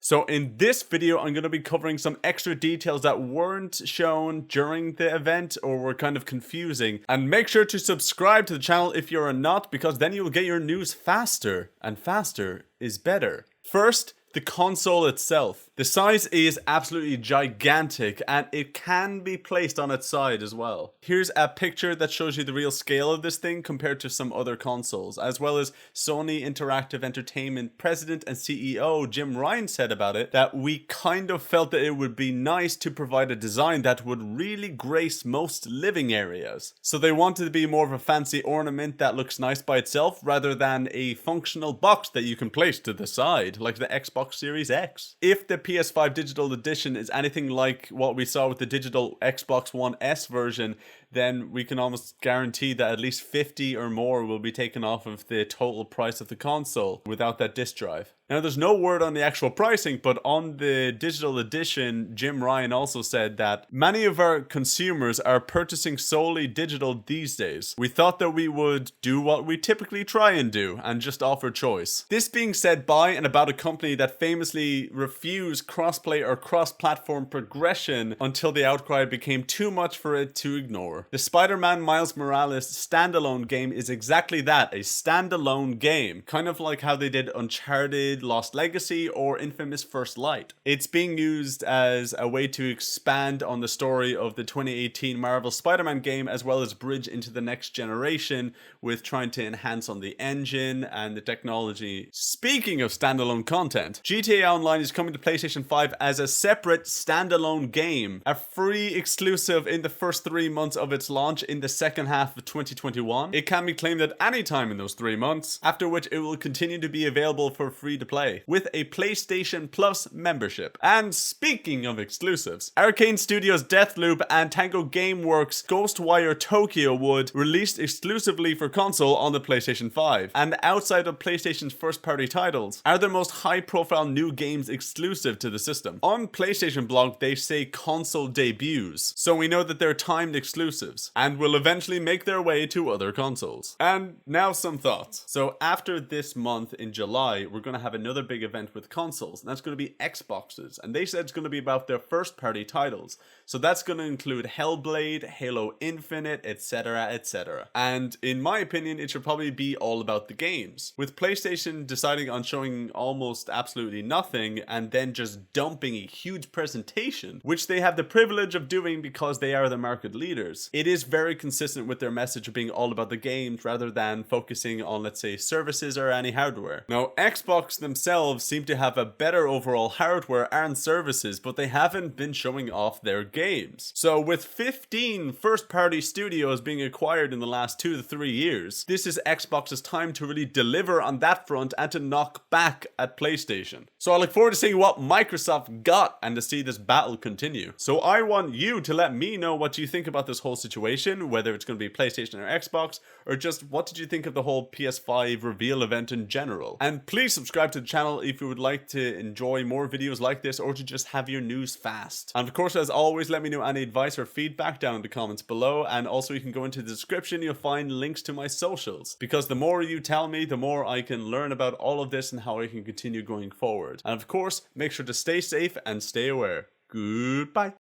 So in this video, I'm going to be covering some extra details that weren't shown during the event or were kind of confusing. And make sure to subscribe to the channel if you're not, because then you will get your news faster, and faster is better. First, the console itself. The size is absolutely gigantic and it can be placed on its side as well. Here's a picture that shows you the real scale of this thing compared to some other consoles, as well as Sony Interactive Entertainment President and CEO Jim Ryan said about it that we kind of felt that it would be nice to provide a design that would really grace most living areas. So they wanted to be more of a fancy ornament that looks nice by itself rather than a functional box that you can place to the side like the Xbox Series X. If the PS5 digital edition is anything like what we saw with the digital Xbox One S version, then we can almost guarantee that at least 50 or more will be taken off of the total price of the console without that disc drive. Now, there's no word on the actual pricing, but on the digital edition, Jim Ryan also said that many of our consumers are purchasing solely digital these days. We thought that we would do what we typically try and do and just offer choice. This being said by and about a company that famously refused crossplay or cross-platform progression until the outcry became too much for it to ignore. The Spider-Man Miles Morales standalone game is exactly that, a standalone game. Kind of like how they did Uncharted, Lost Legacy, or Infamous First Light. It's being used as a way to expand on the story of the 2018 Marvel Spider-Man game, as well as bridge into the next generation with trying to enhance on the engine and the technology. Speaking of standalone content, GTA Online is coming to PlayStation 5 as a separate standalone game, a free exclusive in the first 3 months of its launch in the second half of 2021. It can be claimed at any time in those 3 months, after which it will continue to be available for free to play with a PlayStation Plus membership. And speaking of exclusives, Arcane Studios' Deathloop and Tango Gameworks' Ghostwire Tokyo Wood released exclusively for console on the PlayStation 5, and outside of PlayStation's first-party titles are their most high-profile new games exclusive to the system. On PlayStation blog, they say console debuts, so we know that they're timed exclusives and will eventually make their way to other consoles. And now some thoughts. So after this month in July, we're going to have another big event with consoles, and that's going to be Xboxes, and they said it's going to be about their first-party titles. So that's going to include Hellblade, Halo Infinite, etc, etc. And in my opinion, it should probably be all about the games, with PlayStation deciding on showing almost absolutely nothing and then just dumping a huge presentation, which they have the privilege of doing because they are the market leaders. It is very consistent with their message of being all about the games rather than focusing on, let's say, services or any hardware. Now, Xbox themselves seem to have a better overall hardware and services, but they haven't been showing off their games. So with 15 first-party studios being acquired in the last 2 to 3 years, this is Xbox's time to really deliver on that front and to knock back at PlayStation. So I look forward to seeing what Microsoft got and to see this battle continue. So I want you to let me know what you think about this whole situation, whether it's going to be PlayStation or Xbox, or just what did you think of the whole PS5 reveal event in general. And please subscribe to the channel if you would like to enjoy more videos like this or to just have your news fast. And of course, as always, let me know any advice or feedback down in the comments below, and also you can go into the description, you'll find links to my socials, because the more you tell me, the more I can learn about all of this and how I can continue going forward. And of course, make sure to stay safe and stay aware. Goodbye.